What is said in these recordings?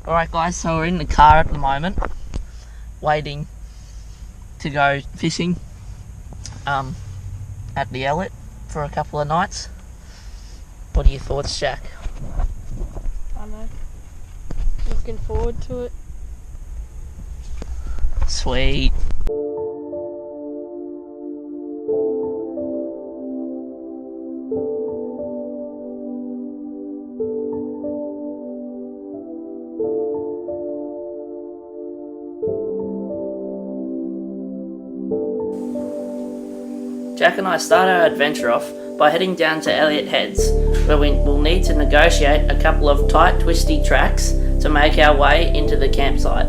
Alright guys, so we're in the car at the moment, waiting to go fishing at the Elliot for a couple of nights. What are your thoughts, Jack? I know. Looking forward to it. Sweet. Jack and I start our adventure off by heading down to Elliot Heads, where we will need to negotiate a couple of tight, twisty tracks to make our way into the campsite.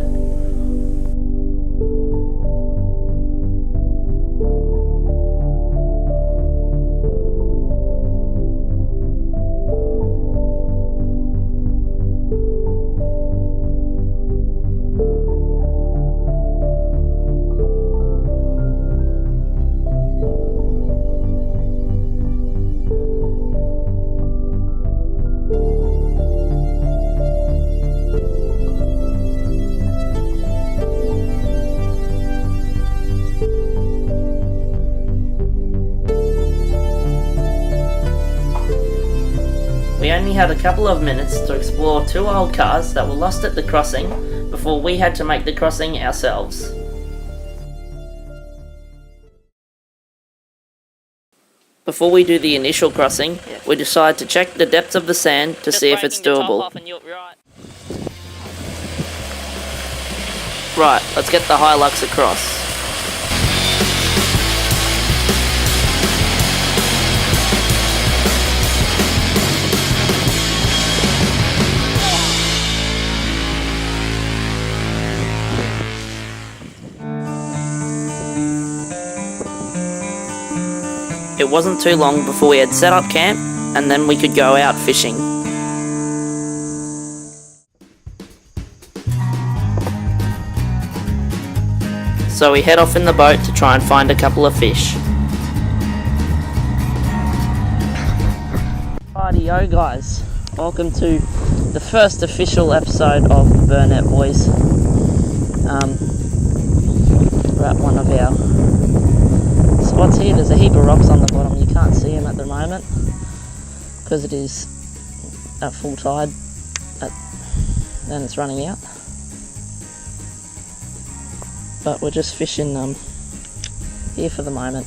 We only had a couple of minutes to explore two old cars that were lost at the crossing before we had to make the crossing ourselves. Before we do the initial crossing, we decide to check the depth of the sand to see if it's doable. Right, let's get the Hilux across. It wasn't too long before we had set up camp, and then we could go out fishing. So we head off in the boat to try and find a couple of fish. Rightio guys, welcome to the first official episode of the Burnett Boys. We're at one of our spots here. There's a heap of rocks on the bottom. You can't see them at the moment because it is at full tide and it's running out. But we're just fishing here for the moment.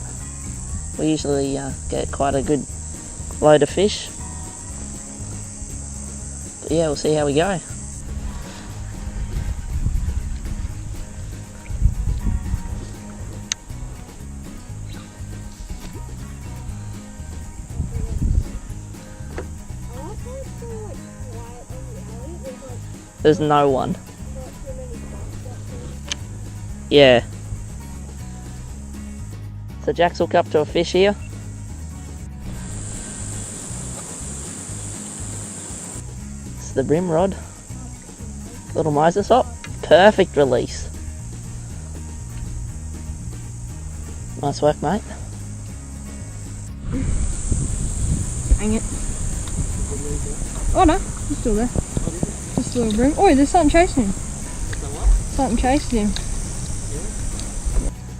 We usually get quite a good load of fish. But yeah, we'll see how we go. There's no one. Yeah. So Jack's hooked up to a fish here. It's the brim rod. Little Moses hop. Perfect release. Nice work, mate. Hang it. Oh no, he's still there. Just a little brim. Oh, there's something chasing him. Something chasing him.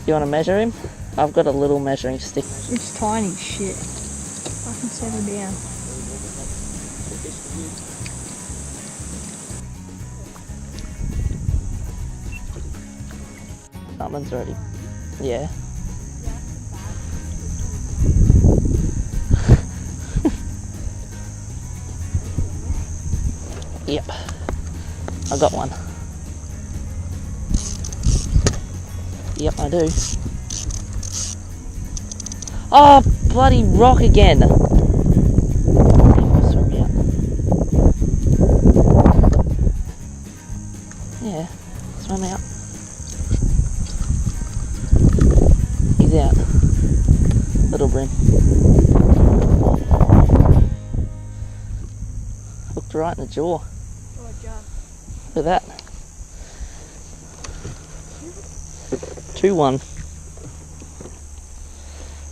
You want to measure him? I've got a little measuring stick. It's tiny shit. I can settle down. Someone's ready. Yeah. Yep. I got one. Yep, I do. Oh, bloody rock again! Swim out. Yeah, swim out. He's out. Little brim. Hooked right in the jaw. Look at that. 2-1.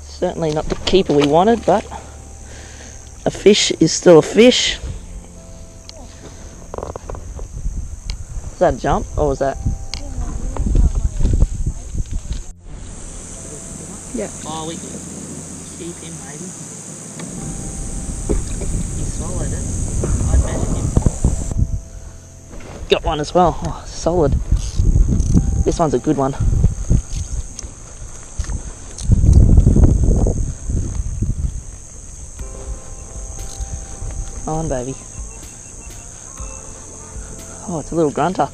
Certainly not the keeper we wanted, but a fish is still a fish. Was that a jump or was that? Yeah. Oh, we can keep him maybe. He swallowed it. I'd measure him. Got one as well. Oh, solid. This one's a good one. Come on, baby. Oh, it's a little grunter.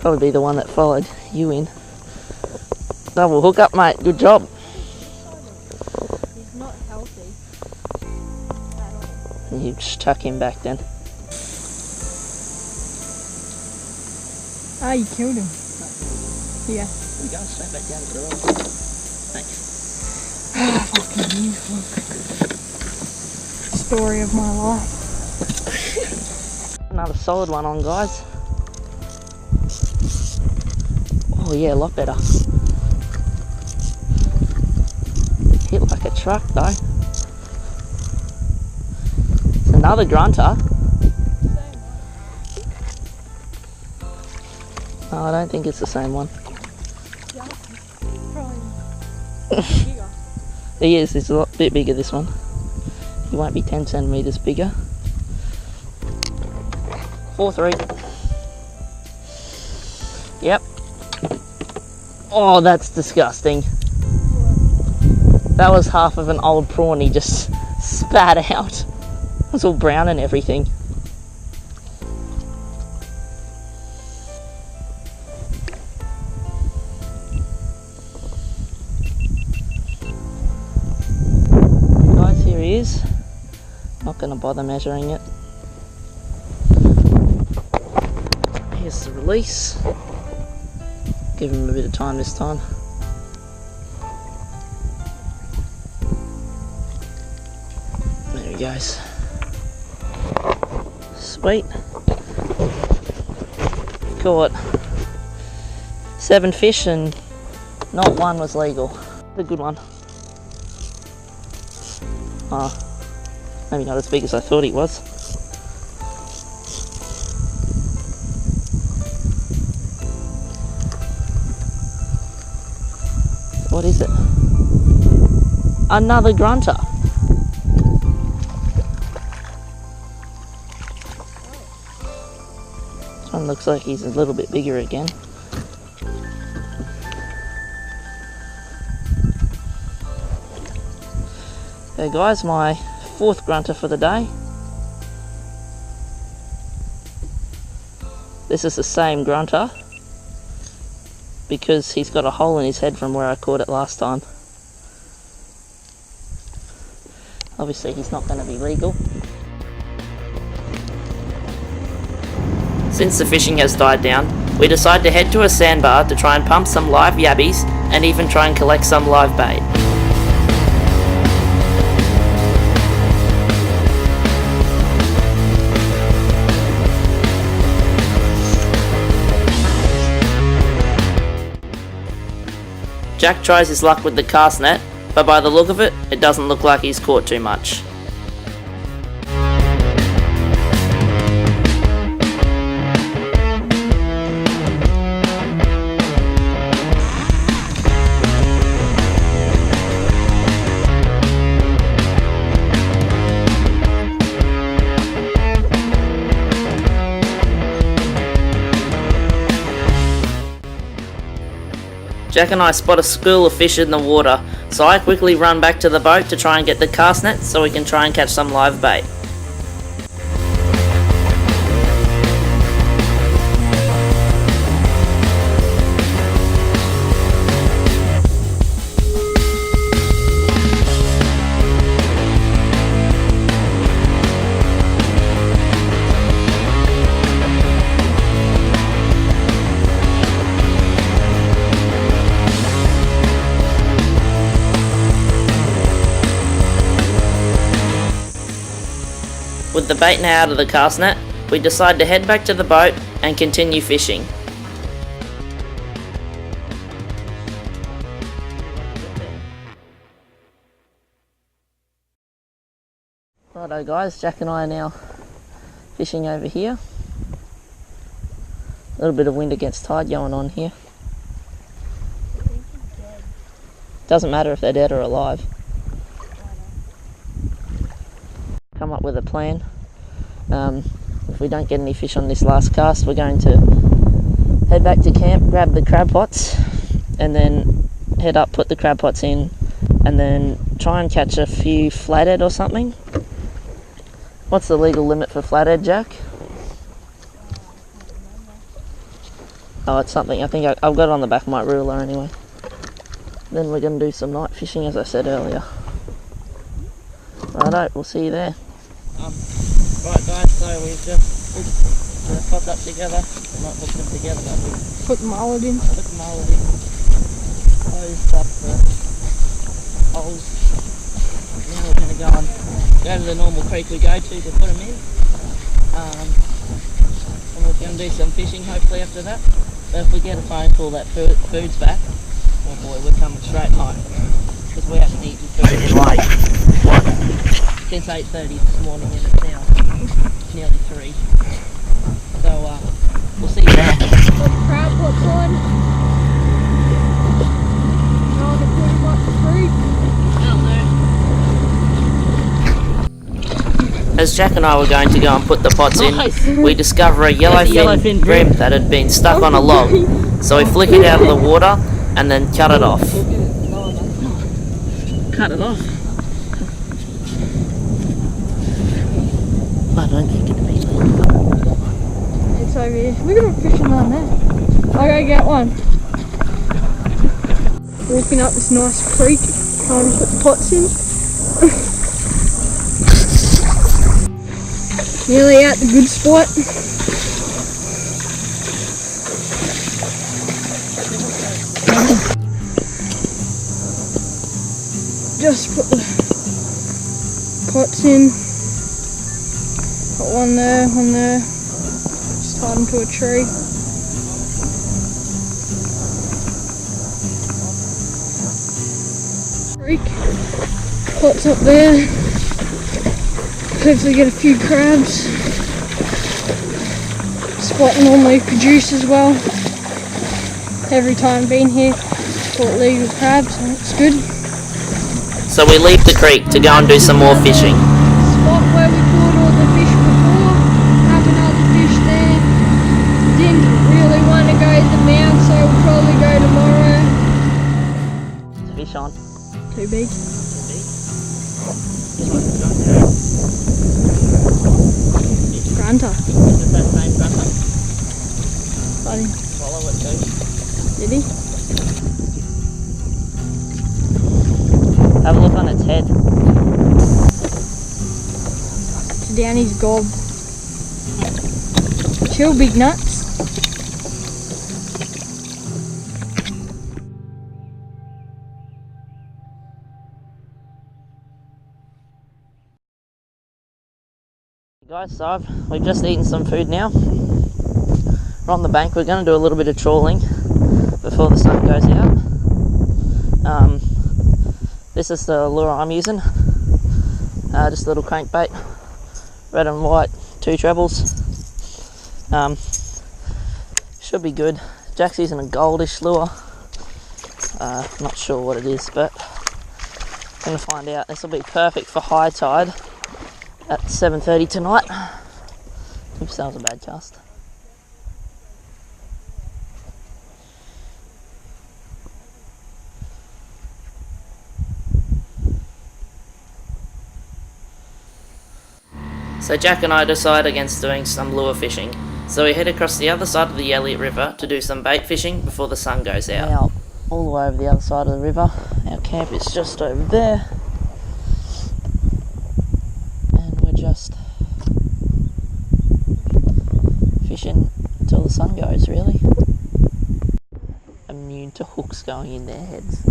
Probably be the one that followed you in. Double hook up, mate. Good job. He's not healthy at all. You just tuck him back then. Ah, you killed him. Yeah. We're going straight back down to the road. Thanks. Fucking you, look. Story of my life. Another solid one on, guys. Oh yeah, a lot better. Hit like a truck though. It's another grunter. No, I don't think it's the same one. Yeah, probably bigger. He is, it's a bit bigger, this one. He won't be 10 centimetres bigger. 4-3. Yep. Oh, that's disgusting. That was half of an old prawn he just spat out. It was all brown and everything. Guys, here he is. Not going to bother measuring it. Here's the release. Give him a bit of time this time. There he goes. Sweet. Caught 7 fish and not one was legal. A good one. Oh, maybe not as big as I thought he was. What is it? Another grunter. This one looks like he's a little bit bigger again. Okay guys, my 4th grunter for the day. This is the same grunter, because he's got a hole in his head from where I caught it last time. Obviously he's not going to be legal. Since the fishing has died down, we decide to head to a sandbar to try and pump some live yabbies and even try and collect some live bait. Jack tries his luck with the cast net, but by the look of it, it doesn't look like he's caught too much. Jack and I spot a school of fish in the water, so I quickly run back to the boat to try and get the cast net so we can try and catch some live bait. With the bait now out of the cast net, we decide to head back to the boat and continue fishing. Righto guys, Jack and I are now fishing over here. little bit of wind against tide going on here. Doesn't matter if they're dead or alive. Come up with a plan. If we don't get any fish on this last cast, we're going to head back to camp, grab the crab pots, and then head up, put the crab pots in, and then try and catch a few flathead or something. What's the legal limit for flathead, Jack? Oh, it's something. I think I've got it on the back of my ruler anyway. Then we're going to do some night fishing, as I said earlier. Righto, we'll see you there. Right guys, so we've just put the pots up together. We're not hooked them together, but we Put the mullet in. put the mullet in. Closed up the holes. Now we're going to go to the normal creek we go to put them in. And we're going to do some fishing hopefully after that. But if we get a phone call that food's back, oh boy, we're coming straight home. Because we haven't eaten food in like, since 8:30 this morning, and it's now nearly 3. So we'll see you there. Put the crab pots on. Now to put them up the creek. As Jack and I were going to go and put the pots in, we discover a yellowfin bream that had been stuck on a log. So we flick it out of the water and then cut it off. Cut it off? I don't think it'd be. It's over here. Look at the fishing line there. I'll go get one. Walking up this nice creek, trying to put the pots in. Nearly at the good spot. Just put the pots in. Got one there, just tied them to a tree. Creek, pots up there. Hopefully get a few crabs. Spot normally produce as well. Every time been here, caught legal crabs, so it's good. So we leave the creek to go and do some more fishing. Spot where we caught all the fish before, have another fish there. Didn't really want to go to the mouth, so we'll probably go tomorrow. Fish on. Too big. Grunter. Is it that same grunter? Buddy. Swallow it too. Did he? Have a look on its head. It's down his gob. Chill, big nuts. Guys, so we've just eaten some food now. We're on the bank. We're going to do a little bit of trawling before the sun goes out. This is the lure I'm using. Just a little crankbait, red and white, 2 trebles. Should be good. Jack's using a goldish lure. Not sure what it is, but I'm going to find out. This will be perfect for high tide at 7:30 tonight. Oops, that was a bad cast. So Jack and I decide against doing some lure fishing. So we head across the other side of the Elliot River to do some bait fishing before the sun goes out. Now, all the way over the other side of the river. Our camp is just over there. And we're just fishing until the sun goes, really. Immune to hooks going in their heads.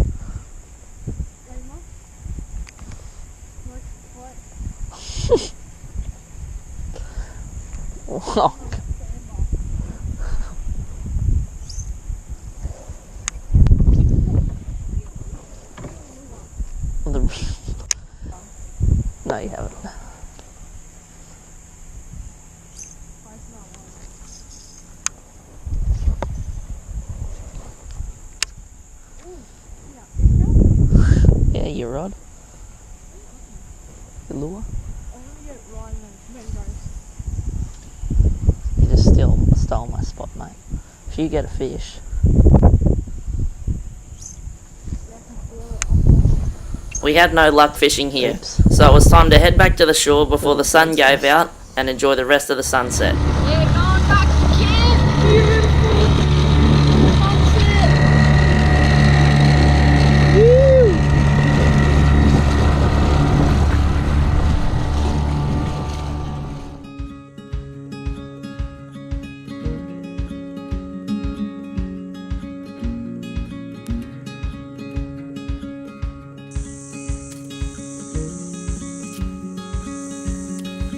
Look. No, you haven't. your rod? Your lure? You just stole my spot, mate. If you get a fish... We had no luck fishing here, so it was time to head back to the shore before the sun gave out and enjoy the rest of the sunset. Yeah, going back to camp. Beautiful. Sunset. Woo.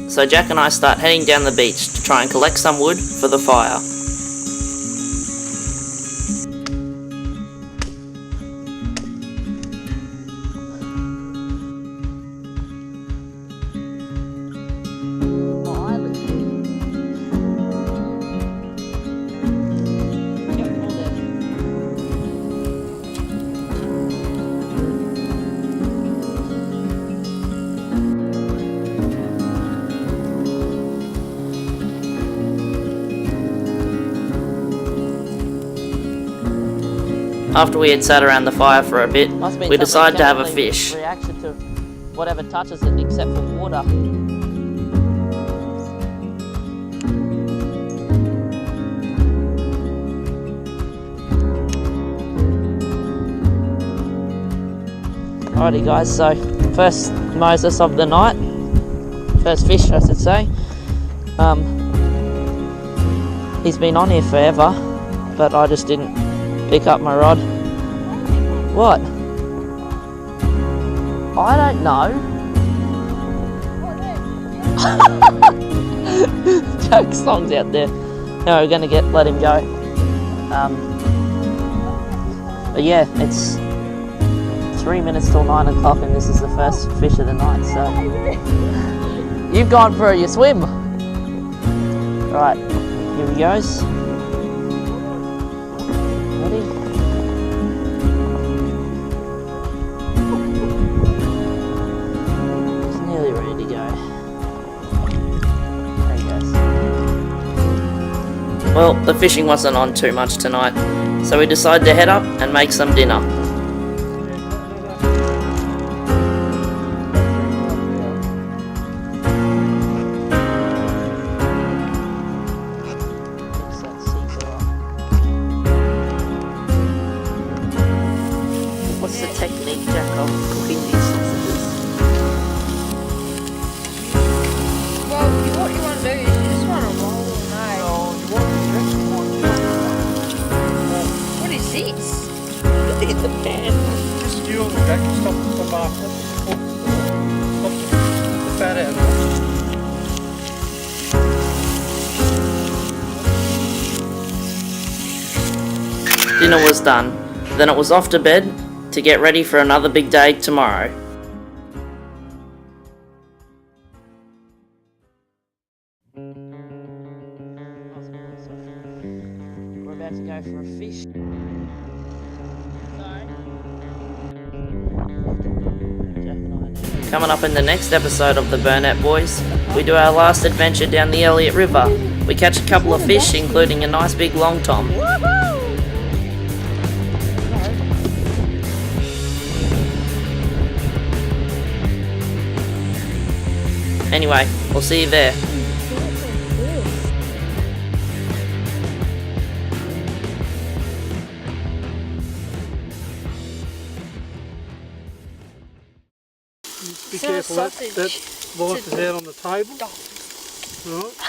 So Jack and I start heading down the beach to try and collect some wood for the fire. After we had sat around the fire for a bit, we decided to have a fish. Reaction to whatever touches it except for water. Alrighty guys, so first Moses of the night. First fish I should say. He's been on here forever, but I just didn't pick up my rod. What? I don't know. Jack's song's out there. No, we're gonna let him go. But yeah, it's 3 minutes till 9 o'clock and this is the first fish of the night, so you've gone for your swim. Right, here he goes. Well, the fishing wasn't on too much tonight, so we decided to head up and make some dinner. What's the technique, Jack, of cooking these sausages? Well, what you want to do is you just want to roll them, mate. What is this? In the pan. Just fuel the Jack, stop the fat out of it. Dinner was done, then it was off to bed to get ready for another big day tomorrow. We're about to go for a fish. Coming up in the next episode of the Burnett Boys, we do our last adventure down the Elliot River. We catch a couple of fish, including a nice big long tom. Anyway, we'll see you there. Be careful, that light is out on the table. Right.